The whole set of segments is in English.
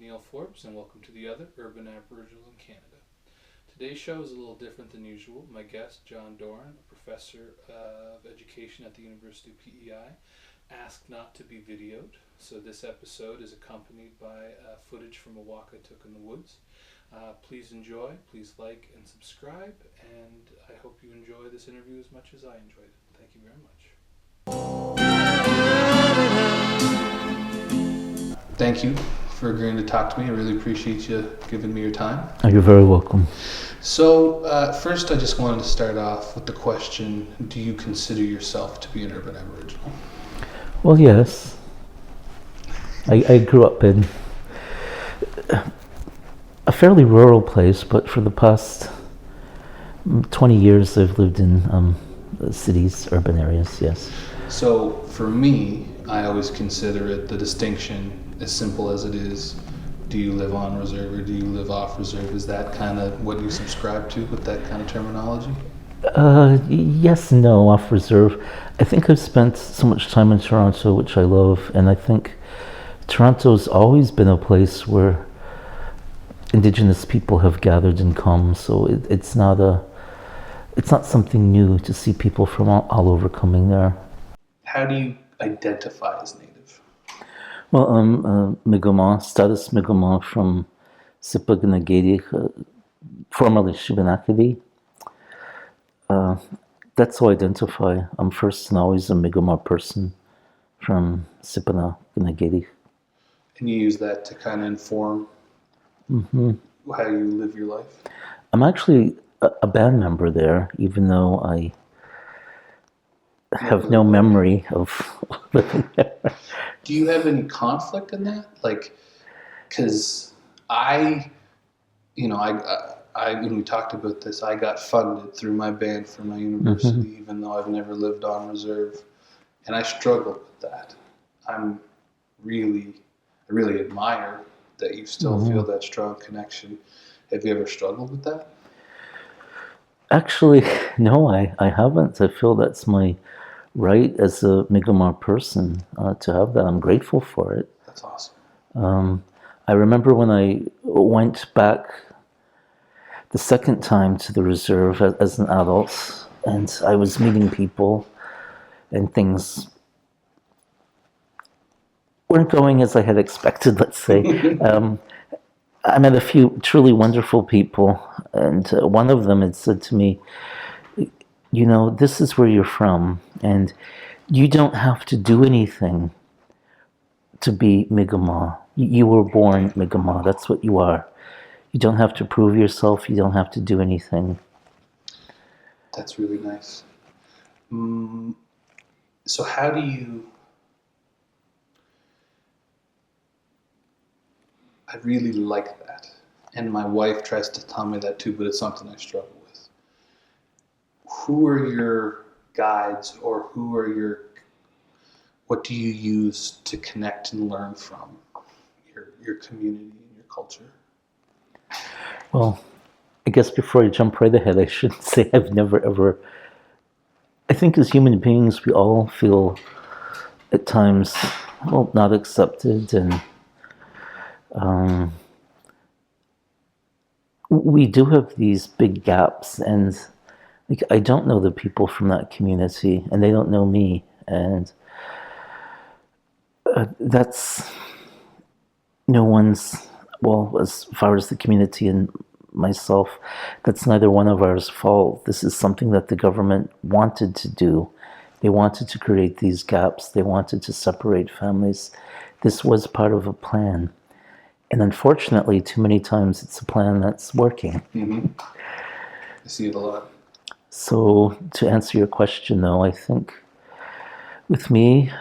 Neil Forbes, and welcome to the other Urban Aboriginals in Canada. Today's show is a little different than usual. My guest, John Doran, a professor of education at the University of PEI, asked not to be videoed, so this episode is accompanied by footage from a walk I took in the woods. Please enjoy, please like and subscribe, and I hope you enjoy this interview as much as I enjoyed it. Thank you very much. Thank you for agreeing to talk to me. I really appreciate you giving me your time. You're very welcome. So first I just wanted to start off with the question, do you consider yourself to be an urban Aboriginal? Well, yes. I grew up in a fairly rural place, but for the past 20 years I've lived in cities, urban areas, yes. So for me, I always consider it the distinction as simple as it is. Do you live on reserve or do you live off reserve? Is that kind of what you subscribe to with that kind of terminology? Yes, no, off reserve. I think I've spent so much time in Toronto, which I love, and I think Toronto's always been a place where Indigenous people have gathered and come, so it's not something new to see people from all over coming there. How do you identify as Native? Well, Mi'kmaq, status Mi'kmaq from Sipaganagedi, formerly Shubenacadie. That's how I identify. I'm first and always a Mi'kmaq person from Sipaganagedi. And you use that to kind of inform how you live your life? I'm actually a band member there, even though I have no memory of living there. Do you have any conflict in that? Like, because when we talked about this, I got funded through my band for my university, even though I've never lived on reserve, and I struggled with that. I really admire that you still feel that strong connection. Have you ever struggled with that? Actually, no, I haven't. I feel that's my right as a Mi'kmaq person to have that. I'm grateful for it. That's awesome. I remember when I went back the second time to the reserve as an adult, and I was meeting people, and things weren't going as I had expected, let's say. I met a few truly wonderful people, and one of them had said to me, you know, this is where you're from, and you don't have to do anything to be Mi'kmaq. You were born Mi'kmaq, that's what you are. You don't have to prove yourself, you don't have to do anything. That's really nice. So how do you... I really like that. And my wife tries to tell me that too, but it's something I struggle with. Who are your guides, or what do you use to connect and learn from your community and your culture? Well, I guess before I jump right ahead, I should say I've never ever... I think as human beings, we all feel at times, not accepted, and we do have these big gaps, and I don't know the people from that community, and they don't know me, and that's no one's, as far as the community and myself, that's neither one of ours fault. This is something that the government wanted to do. They wanted to create these gaps. They wanted to separate families. This was part of a plan. And unfortunately, too many times it's a plan that's working. I see it a lot. So to answer your question, though, I think with me,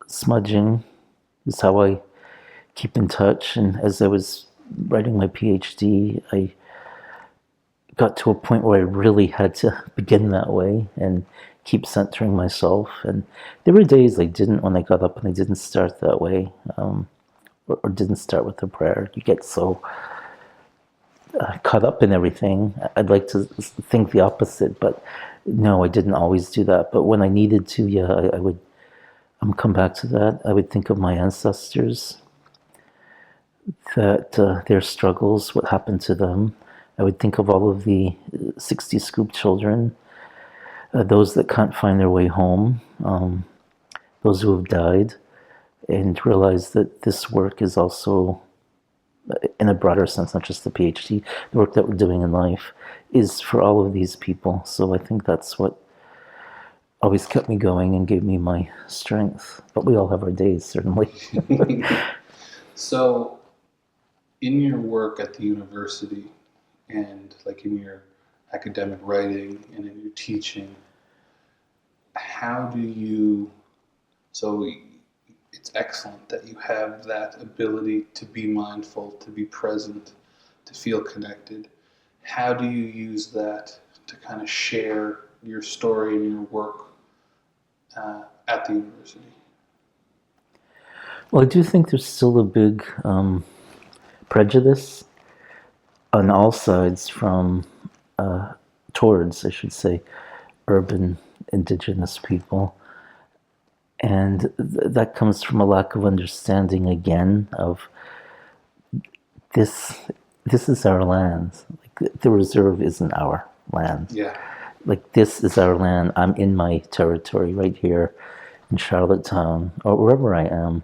smudging is how I keep in touch. And as I was writing my PhD, I got to a point where I really had to begin that way and keep centering myself. And there were days I didn't, when I got up, and I didn't start that way. Or didn't start with a prayer. You get so caught up in everything. I'd like to think the opposite, but no, I didn't always do that. But when I needed to, I would come back to that. I would think of my ancestors that their struggles, what happened to them. I would think of all of the 60 Scoop children, those that can't find their way home, those who have died, and realize that this work is also, in a broader sense, not just the PhD, the work that we're doing in life is for all of these people. So I think that's what always kept me going and gave me my strength. But we all have our days, certainly. So, in your work at the university and like in your academic writing and in your teaching, how do you, so it's excellent that you have that ability to be mindful, to be present, to feel connected. How do you use that to kind of share your story and your work at the university? Well, I do think there's still a big prejudice on all sides from towards, I should say, urban indigenous people. And that comes from a lack of understanding, again, of this. This is our land. Like, the reserve isn't our land. Yeah. Like, this is our land. I'm in my territory right here in Charlottetown or wherever I am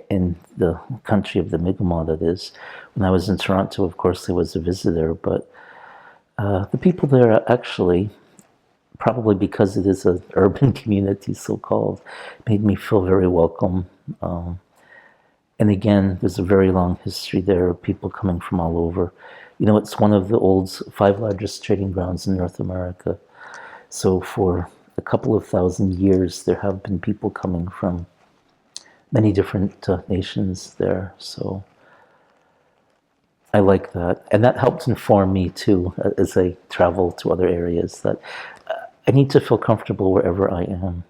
in the country of the Mi'kmaq, that is. When I was in Toronto, of course, I was a visitor, but the people there are actually, probably because it is an urban community, so-called, made me feel very welcome. And again, there's a very long history there of people coming from all over. You know, it's one of the old 5 largest trading grounds in North America. So for a couple of thousand years, there have been people coming from many different nations there. So I like that. And that helped inform me too, as I travel to other areas, that I need to feel comfortable wherever I am.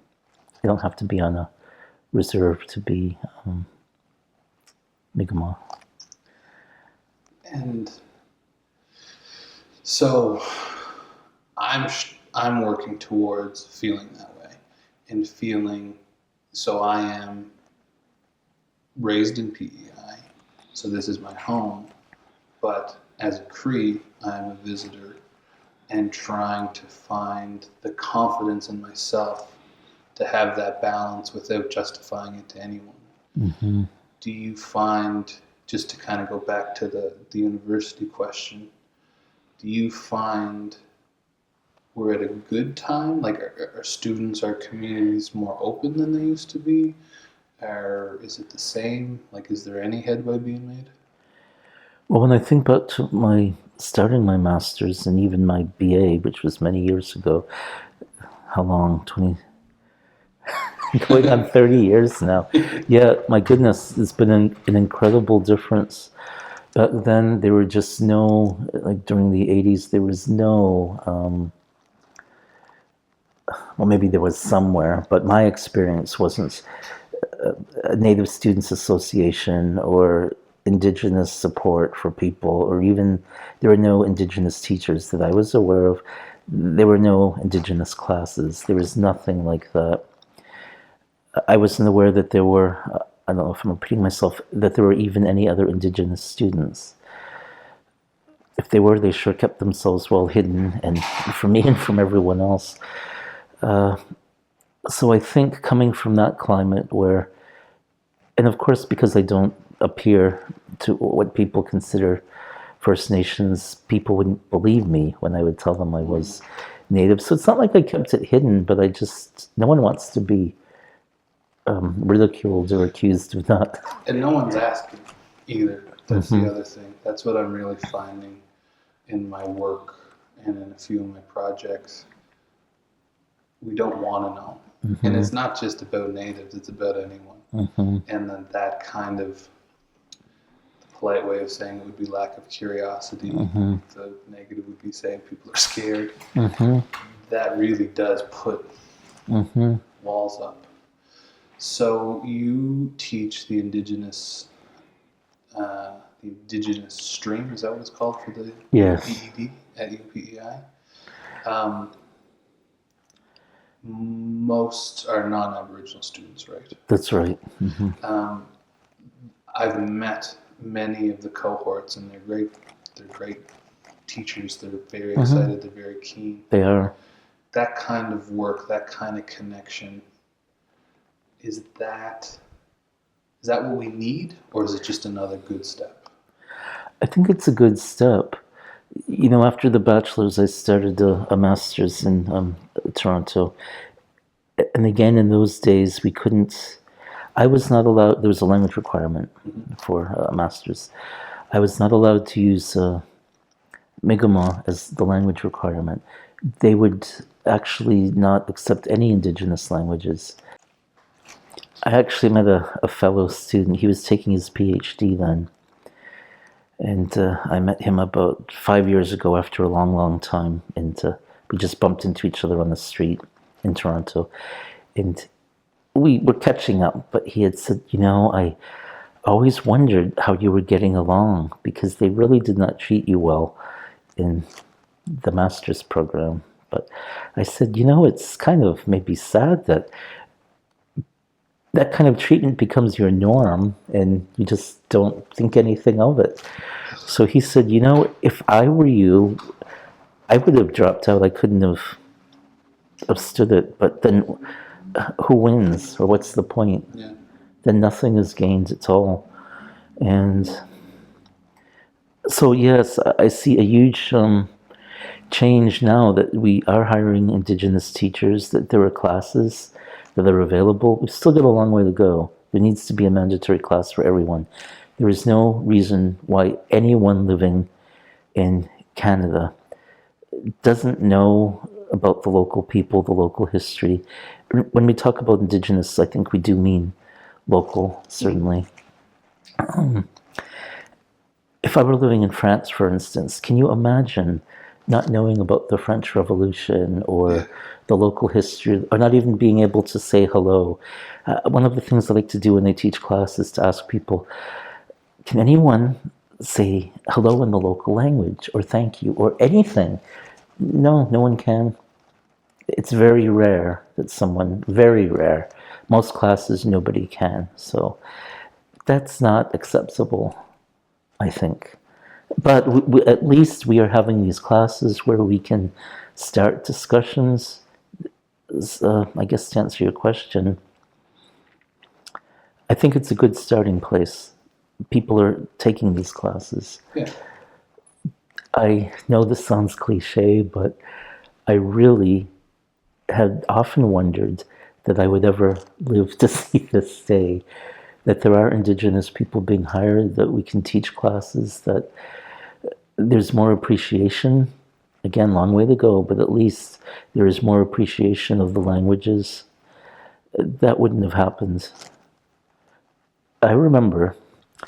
I don't have to be on a reserve to be Mi'kmaq. And so I'm working towards feeling that way and feeling, so I am raised in PEI, so this is my home, but as a Cree, I'm a visitor and trying to find the confidence in myself to have that balance without justifying it to anyone. Mm-hmm. Do you find, just to kind of go back to the university question, do you find we're at a good time? Like, are students, our communities more open than they used to be? Or is it the same? Like, is there any headway being made? Well, when I think back to my starting my master's and even my BA, which was many years ago, how long? 20, going on 30 years now. Yeah, my goodness, it's been an incredible difference. Back then, there were just no, like during the 80s, there was no, well, maybe there was somewhere, but my experience wasn't a Native Students Association or Indigenous support for people, or even there were no Indigenous teachers that I was aware of. There were no Indigenous classes. There was nothing like that. I wasn't aware that there were, I don't know if I'm repeating myself, that there were even any other Indigenous students. If they were, they sure kept themselves well hidden, and from me and from everyone else. So I think coming from that climate where, and of course, because I don't appear to what people consider First Nations, people wouldn't believe me when I would tell them I was Native. So it's not like I kept it hidden, but I just, no one wants to be ridiculed or accused of that. And no one's asking either. That's the other thing. That's what I'm really finding in my work and in a few of my projects. We don't want to know. And it's not just about natives, it's about anyone. And then that kind of, the polite way of saying it would be lack of curiosity. The negative would be saying people are scared. That really does put walls up. So you teach the indigenous stream, is that what it's called for the PED at UPEI? Most are non-Aboriginal students, right? That's right. I've met many of the cohorts, and they're great. They're great teachers. They're very excited. They're very keen. They are. That kind of work, that kind of connection, is that what we need, or is it just another good step? I think it's a good step. After the bachelor's, I started a master's in Toronto. And again, in those days, I was not allowed, there was a language requirement for a master's. I was not allowed to use Mi'kmaq as the language requirement. They would actually not accept any Indigenous languages. I actually met a fellow student. He was taking his PhD then. And I met him about 5 years ago after a long, long time. And we just bumped into each other on the street in Toronto. And we were catching up. But he had said, I always wondered how you were getting along, because they really did not treat you well in the master's program. But I said, it's kind of maybe sad that kind of treatment becomes your norm and you just don't think anything of it. So he said, if I were you, I would have dropped out. I couldn't have stood it. But then who wins, or what's the point? Yeah. Then nothing is gained at all. And so, yes, I see a huge change now that we are hiring Indigenous teachers, that there are classes that are available. We've still got a long way to go. There needs to be a mandatory class for everyone. There is no reason why anyone living in Canada doesn't know about the local people, the local history. When we talk about Indigenous, I think we do mean local, certainly. If I were living in France, for instance, can you imagine not knowing about the French Revolution or the local history, or not even being able to say hello? One of the things I like to do when I teach class is to ask people, can anyone say hello in the local language, or thank you, or anything? No one can. It's very rare that very rare. Most classes, nobody can. So that's not acceptable, I think. But at least we are having these classes where we can start discussions. I guess to answer your question, I think it's a good starting place. People are taking these classes. Yeah. I know this sounds cliche, but I really had often wondered that I would ever live to see this day, that there are Indigenous people being hired, that we can teach classes, that there's more appreciation. Again, long way to go, but at least there is more appreciation of the languages. That wouldn't have happened. I remember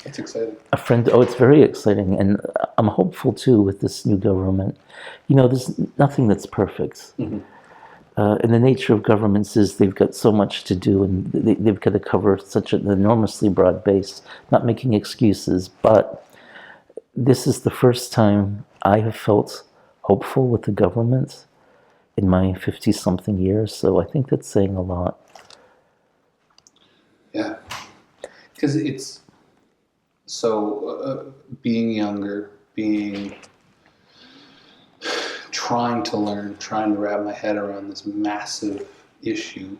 That's exciting. a friend, it's very exciting, and I'm hopeful too with this new government. There's nothing that's perfect. Mm-hmm. And the nature of governments is they've got so much to do, and they've got to cover such an enormously broad base, not making excuses, but this is the first time I have felt hopeful with the government in my 50-something years, so I think that's saying a lot. Yeah. Because it's so being younger, trying to learn, trying to wrap my head around this massive issue,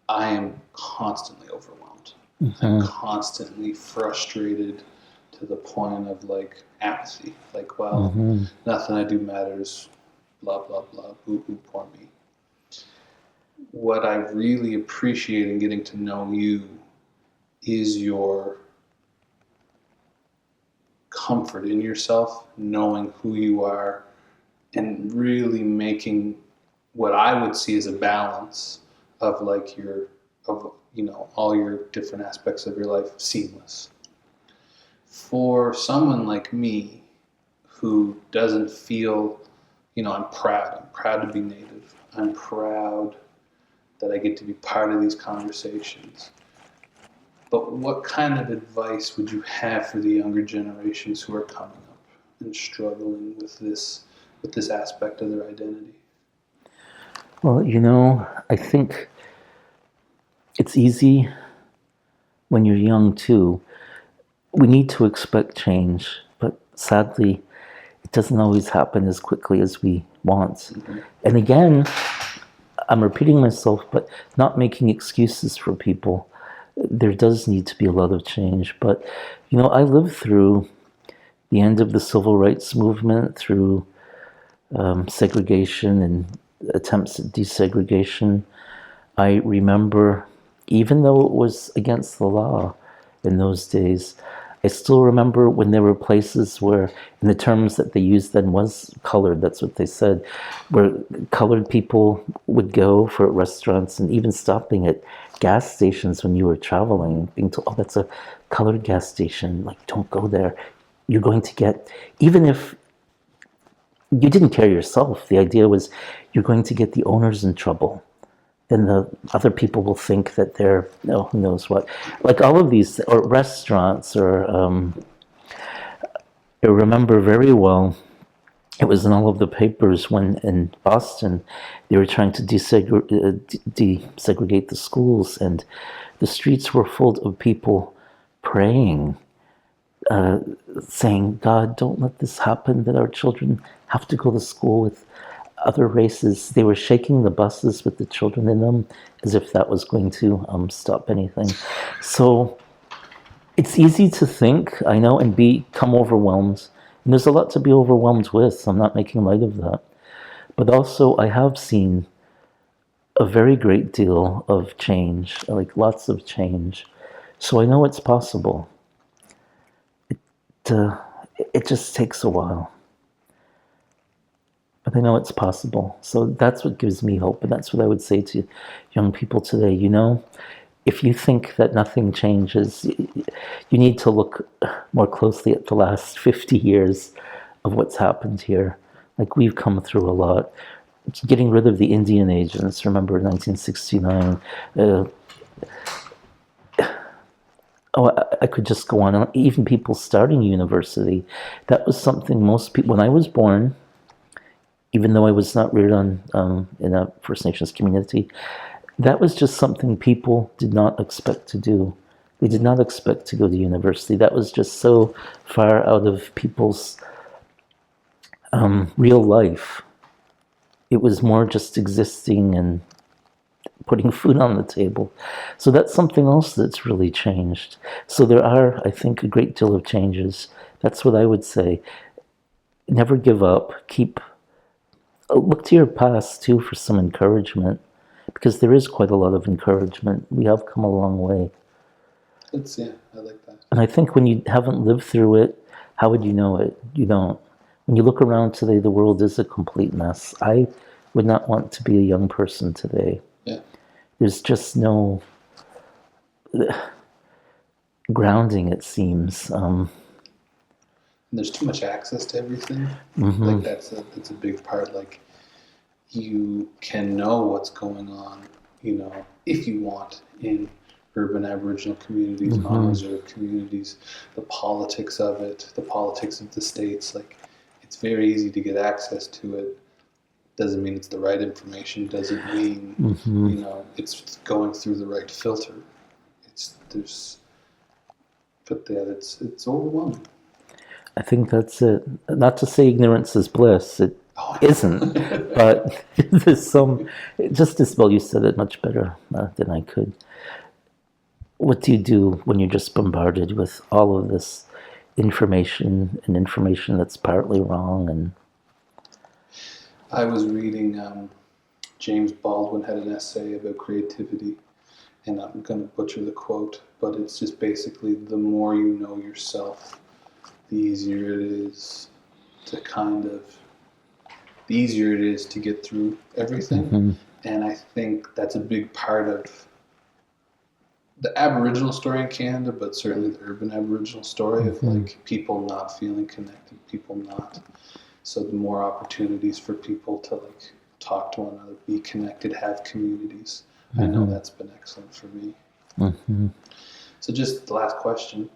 I am constantly overwhelmed. Mm-hmm. I'm constantly frustrated to the point of apathy. Nothing I do matters, blah, blah, blah, boo-hoo, poor me. What I really appreciate in getting to know you is your comfort in yourself, knowing who you are, and really making what I would see as a balance of all your different aspects of your life seamless. For someone like me who doesn't feel, I'm proud to be Native. I'm proud that I get to be part of these conversations. But what kind of advice would you have for the younger generations who are coming up and struggling with this aspect of their identity? Well, I think it's easy when you're young too. we need to expect change, but sadly, it doesn't always happen as quickly as we want. Mm-hmm. And again, I'm repeating myself, but not making excuses for people. There does need to be a lot of change. But, I lived through the end of the civil rights movement, through segregation and attempts at desegregation. I remember, even though it was against the law in those days, I still remember when there were places where, in the terms that they used then was colored, that's what they said, where colored people would go for restaurants and even stopping at gas stations when you were traveling, being told, oh, that's a colored gas station, like, don't go there. You're going to get, even if you didn't care yourself, the idea was you're going to get the owners in trouble. And the other people will think that they're, who knows what. Like all of these, or restaurants, or I remember very well, it was in all of the papers when in Boston they were trying to desegregate the schools, and the streets were full of people praying, saying, God, don't let this happen, that our children have to go to school with other races. They were shaking the buses with the children in them as if that was going to stop anything. So it's easy to think, I know, and become overwhelmed. And there's a lot to be overwhelmed with. I'm not making light of that. But also, I have seen a very great deal of change, like lots of change. So I know it's possible. It just takes a while. But I know it's possible. So that's what gives me hope. And that's what I would say to young people today. If you think that nothing changes, you need to look more closely at the last 50 years of what's happened here. Like, we've come through a lot. Getting rid of the Indian agents, remember 1969. I could just go on. Even people starting university, that was something most people, when I was born, even though I was not reared on in a First Nations community, that was just something people did not expect to do. They did not expect to go to university. That was just so far out of people's real life. It was more just existing and putting food on the table. So that's something else that's really changed. So there are, I think, a great deal of changes. That's what I would say. Never give up. Look to your past too for some encouragement, because there is quite a lot of encouragement. We have come a long way. I like that. And I think when you haven't lived through it, how would you know it? You don't. When you look around today, the world is a complete mess. I would not want to be a young person today. Yeah. There's just no grounding, it seems. There's too much access to everything. Mm-hmm. Like that's a big part. Like, you can know what's going on, if you want, in urban Aboriginal communities, Mm-hmm. non-reserved communities, the politics of it, the politics of the states. Like, it's very easy to get access to it. Doesn't mean it's the right information. Doesn't mean Mm-hmm. It's going through the right filter. It's overwhelming. I think that's it. Not to say ignorance is bliss. It isn't. But there's just as well, you said it much better than I could. What do you do when you're just bombarded with all of this information, and information that's partly wrong? And I was reading, James Baldwin had an essay about creativity, and I'm going to butcher the quote, but it's just basically, the more you know yourself, the easier it is to get through everything. mm-hmm. And I think that's a big part of the Aboriginal story in Canada, but certainly the urban Aboriginal story of like people not feeling connected, people not. So the more opportunities for people to like talk to one another, be connected, have communities. I know that's been excellent for me. Mm-hmm. So just the last question,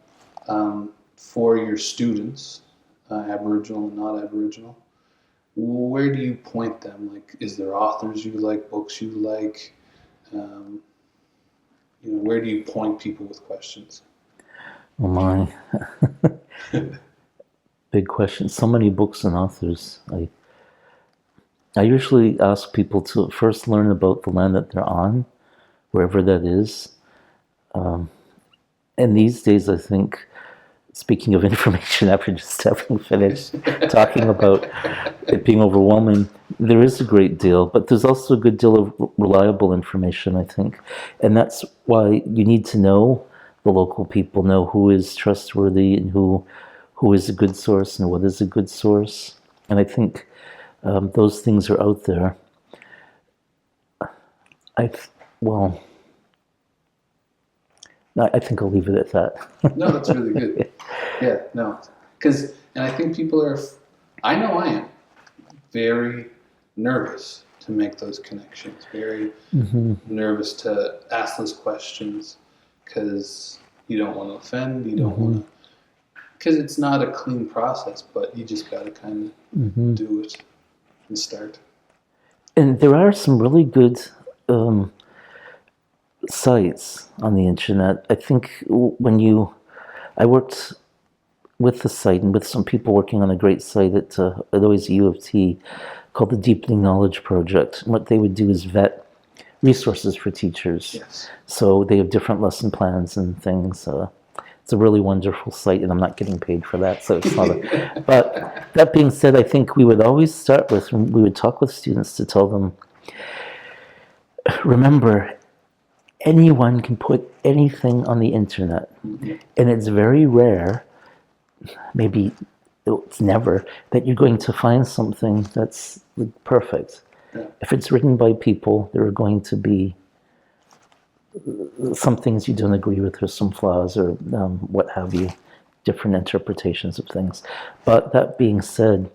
for your students, Aboriginal and not Aboriginal, where do you point them? Like, is there authors you like, books you like? Where do you point people with questions? Oh my. Big question. So many books and authors. I usually ask people to first learn about the land that they're on, wherever that is. And these days, I think, speaking of information, after just having finished talking about it being overwhelming, there is a great deal, but there's also a good deal of reliable information, I think. And that's why you need to know the local people, know who is trustworthy and who is a good source and what is a good source. And I think those things are out there. Well, I think I'll leave it at that. No, that's really good. Yeah, no. And I think people are, I know I am, very nervous to make those connections, very nervous to ask those questions because you don't want to offend, you don't want to, because it's not a clean process, but you just got to kind of do it and start. And there are some really good sites on the internet. I think I worked with the site and with some people working on a great site at always U of T called the Deepening Knowledge Project. And what they would do is vet resources for teachers. Yes. So they have different lesson plans and things. It's a really wonderful site, and I'm not getting paid for that, so it's not. But that being said, I think we would always start with, we would talk with students to tell them, remember, anyone can put anything on the internet, and it's very rare, maybe it's never, that you're going to find something that's perfect. Yeah. If it's written by people, there are going to be some things you don't agree with, or some flaws, or what have you, different interpretations of things. But that being said,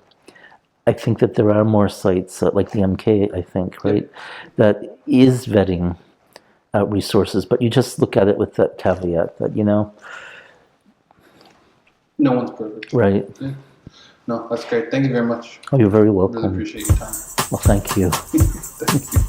I think that there are more sites like the MK, I think, right, that is vetting resources, but you just look at it with that caveat that, no one's perfect. Right. Yeah. No, that's great. Thank you very much. Oh, you're very welcome. Really appreciate your time. Well, thank you. Thank you.